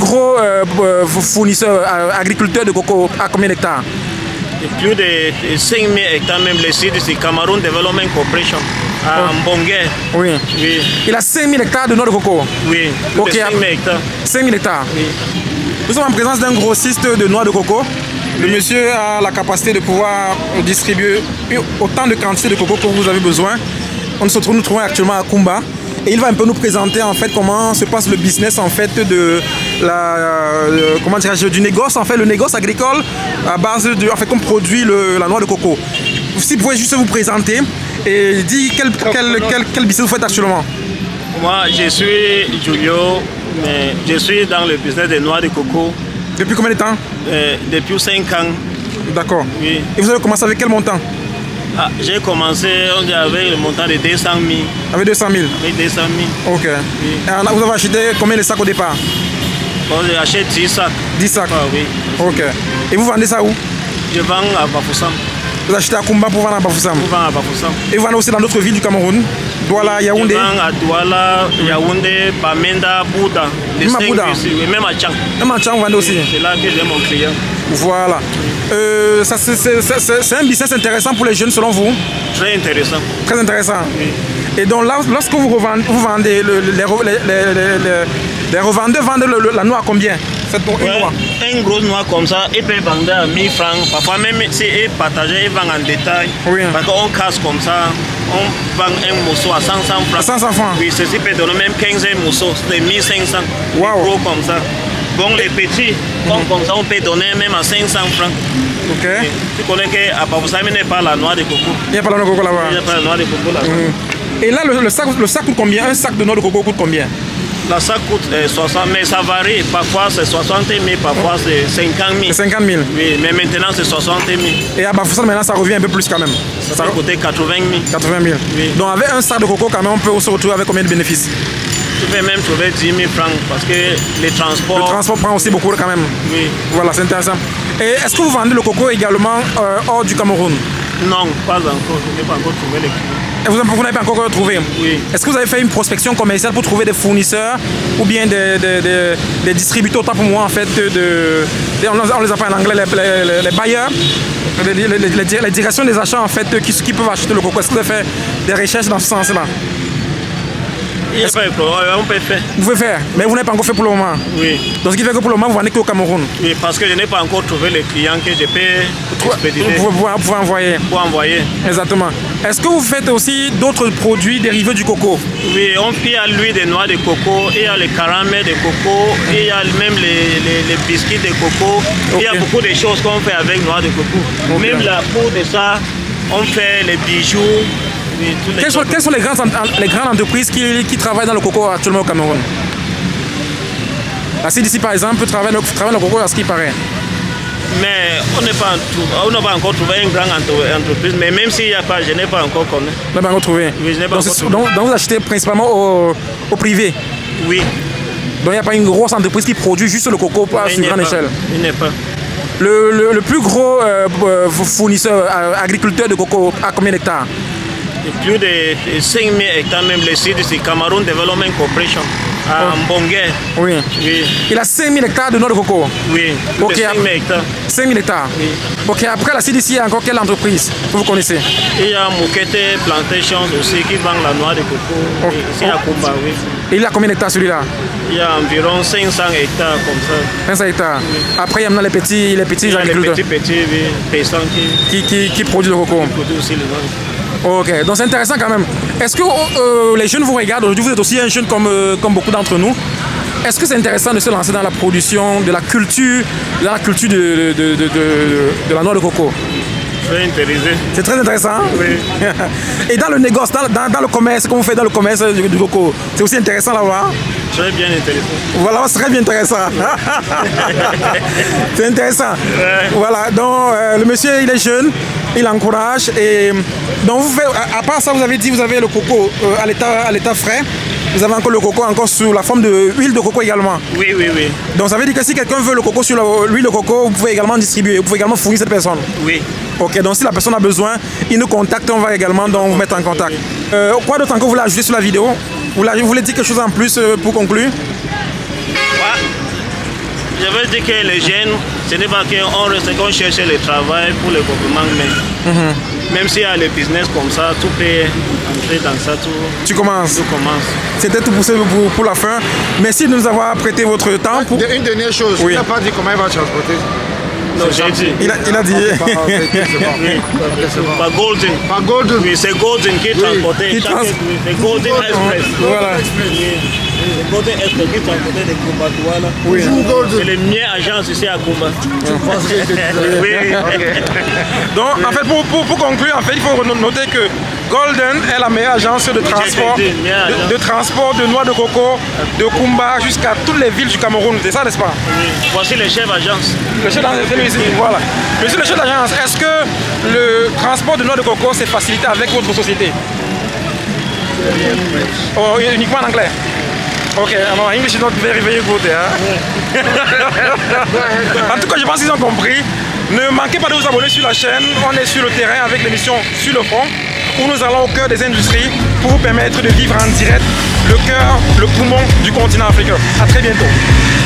gros fournisseur, agriculteur de coco à combien d'hectares? Plus de 5 000 hectares, même le site, c'est Cameroun Development Corporation à Mbongué. Oui. Oui. Il a 5 000 hectares de noix de coco. Oui, Ok, 5 000 hectares. 5 000 hectares. Oui. Nous sommes en présence d'un grossiste de noix de coco. Le monsieur a la capacité de pouvoir distribuer autant de quantité de coco que vous avez besoin. Nous nous trouvons actuellement à Kumba. Et il va un peu nous présenter en fait comment se passe le business en fait de comment dirais-je, du négoce en fait, le négoce agricole à base de en fait qu'on produit la noix de coco. Si vous pouvez juste vous présenter et dire quel business vous faites actuellement. Moi je suis Julio, mais je suis dans le business des noix de coco. Depuis combien de temps? Depuis 5 ans. D'accord. Oui. Et vous avez commencé avec quel montant? J'ai commencé avec le montant de 200 000. Avec 200 000? Oui, 200 000. Ok. Oui. Et vous avez acheté combien de sacs au départ? Bon, j'ai acheté 10 sacs. 10 sacs? Oui. Ok. Et vous vendez ça où? Je vends à Bafoussam. Vous achetez à Kumba pour vendre à Bafoussam? Je vends à Bafoussam. Et vous vendez aussi dans d'autres villes du Cameroun? Douala, Yaoundé? Je vends à Douala, Yaoundé, Bamenda, Bouddha. Même à Bouddha? Oui, même à Tchang. Même à Tchang, vous vendez aussi? C'est là que j'ai mon client. Voilà. C'est un business intéressant pour les jeunes selon vous? Très intéressant. Très intéressant. Oui. Et donc là, lorsque vous vendez, les revendeurs vendent la noix à combien? Cette noix? Un gros noix comme ça, il peut vendre à 1000 francs. Parfois même si il partage, il vend en détail. Oui. Parce qu'on casse comme ça, on vend un morceau à 500 francs. 500 francs? Oui, ceci peut donner même 15 morceaux, c'est 1500. Wow. Gros comme ça. Bon, les petits, comme ça, on peut donner même à 500 francs. Ok. Tu connais qu'à Bafoussam, il n'y a pas la noix de coco. Il n'y a pas la noix de coco là-bas? Il n'y a pas la noix de coco là-bas. Et là, le sac coûte combien? Un sac de noix de coco coûte combien? Là, ça coûte 60, mais ça varie. Parfois, c'est 60 000, parfois, c'est 50 000. C'est 50 000? Oui, mais maintenant, c'est 60 000. Et à Bafoussam, maintenant, ça revient un peu plus quand même? Ça va coûter 80 000. 80 000? Oui. Donc, avec un sac de coco, quand même, on peut se retrouver avec combien de bénéfices? Tu peux même trouver 10 000 francs parce que les transports... Le transport prend aussi beaucoup quand même? Oui. Voilà, c'est intéressant. Et est-ce que vous vendez le coco également hors du Cameroun? Non, pas encore. Je n'ai pas encore trouvé les clients. Et vous n'avez pas encore trouvé? Oui. Est-ce que vous avez fait une prospection commerciale pour trouver des fournisseurs ou bien des distributeurs, autant pour moi en fait, on les appelle en anglais les buyers, les directions des achats en fait qui peuvent acheter le coco? Est-ce que vous avez fait des recherches dans ce sens-là? Il n'y a pas de problème, on peut faire. Vous pouvez faire, mais vous n'avez pas encore fait pour le moment? Oui. Donc ce qui fait que pour le moment vous vendez qu'au Cameroun? Oui, parce que je n'ai pas encore trouvé les clients que je peux expédier. Vous pouvez envoyer? Pour envoyer. Exactement. Est-ce que vous faites aussi d'autres produits dérivés du coco? Oui, il y a l'huile de noix de coco, il y a les caramels de coco, il y a même les biscuits de coco. Il y a beaucoup de choses qu'on fait avec noix de coco. Même la peau de ça, on fait les bijoux. Oui, quelles sont les grandes entreprises qui travaillent dans le coco actuellement au Cameroun? La CDC par exemple travaille dans le coco à ce qui paraît. Mais on n'a pas encore trouvé une grande entreprise, mais même s'il n'y a pas, je n'ai pas encore connu. Vous n'avez pas encore trouvé? Oui, je n'ai pas encore trouvé. Donc vous achetez principalement au privé? Oui. Donc il n'y a pas une grosse entreprise qui produit juste le coco sur grande échelle? Il n'y a pas. Le plus gros fournisseur, agriculteur de coco à combien d'hectares? Plus de 5 000 hectares, même le site, c'est Cameroun Development Corporation à Mbongué. Oui. Oui. Il a 5 000 hectares de noix de coco? Oui, Ok, 5 000 hectares. 5 000 hectares? Oui. Ok, après la CDC, il y a encore quelle entreprise que vous connaissez? Il y a Moukete Plantations aussi qui vend la noix de coco. Ici à Kumba, oui. Et il a combien d'hectares celui-là? Il y a environ 500 hectares comme ça. 500 hectares. Oui. Après, il y a maintenant les petits agriculteurs. Les petits paysans qui produisent le coco. Qui produisent aussi le noix de coco. Ok, donc c'est intéressant quand même. Est-ce que les jeunes vous regardent? Aujourd'hui, vous êtes aussi un jeune comme beaucoup d'entre nous. Est-ce que c'est intéressant de se lancer dans la production de la culture, de la noix de coco? Très intéressé. C'est très intéressant? Oui. Et dans le négoce, dans le commerce, comme vous faites dans le commerce du coco, c'est aussi intéressant là-bas? Très bien intéressant. Voilà, c'est très bien intéressant. C'est intéressant. Ouais. Voilà, donc le monsieur, il est jeune, il encourage. Et donc, à part ça, vous avez dit, vous avez le coco à l'état frais. Vous avez encore le coco encore sous la forme de huile de coco également. Oui, oui, oui. Donc, ça veut dire que si quelqu'un veut le coco sur l'huile de coco, vous pouvez également distribuer, vous pouvez également fournir cette personne. Oui. Ok, donc si la personne a besoin, il nous contacte, on va également donc, vous mettre en contact. Quoi d'autre encore vous voulez ajouter sur la vidéo? Vous voulez dire quelque chose en plus pour conclure? juste dire que les jeunes, ce n'est pas qu'on cherche le travail pour le développement, mais même s'il y a le business comme ça, tout peut entrer dans ça, Tu commences. tout commence. C'était tout pour la fin. Merci de nous avoir prêté votre temps. Une dernière chose, Oui. il n'a pas dit comment il va transporter. Non, j'ai dit. Il a dit. C'est bon. Pas Golden. Pas Golden. Oui, c'est Golden qui est transporté. Qui chaque- trans- oui, c'est Golden Express. Voilà. Oui, c'est Golden Express qui est transporté de Kumba Douala. Oui. C'est le mien agence ici à Kumba. Oui, oui. Donc, en fait, pour conclure, en fait, il faut noter que Golden est la meilleure agence de transport, de transport de noix de coco de Kumba jusqu'à toutes les villes du Cameroun. C'est ça, n'est-ce pas? Oui. Voici le chef agence. Le chef d'agence, c'est lui ici, voilà. Monsieur le chef d'agence, est-ce que le transport de noix de coco s'est facilité avec votre société? Oh, uniquement en anglais? Ok, alors English is not very, very good. Hein? En tout cas, je pense qu'ils ont compris. Ne manquez pas de vous abonner sur la chaîne. On est sur le terrain avec l'émission Sur le front, où nous allons au cœur des industries pour vous permettre de vivre en direct le cœur, le poumon du continent africain. A très bientôt.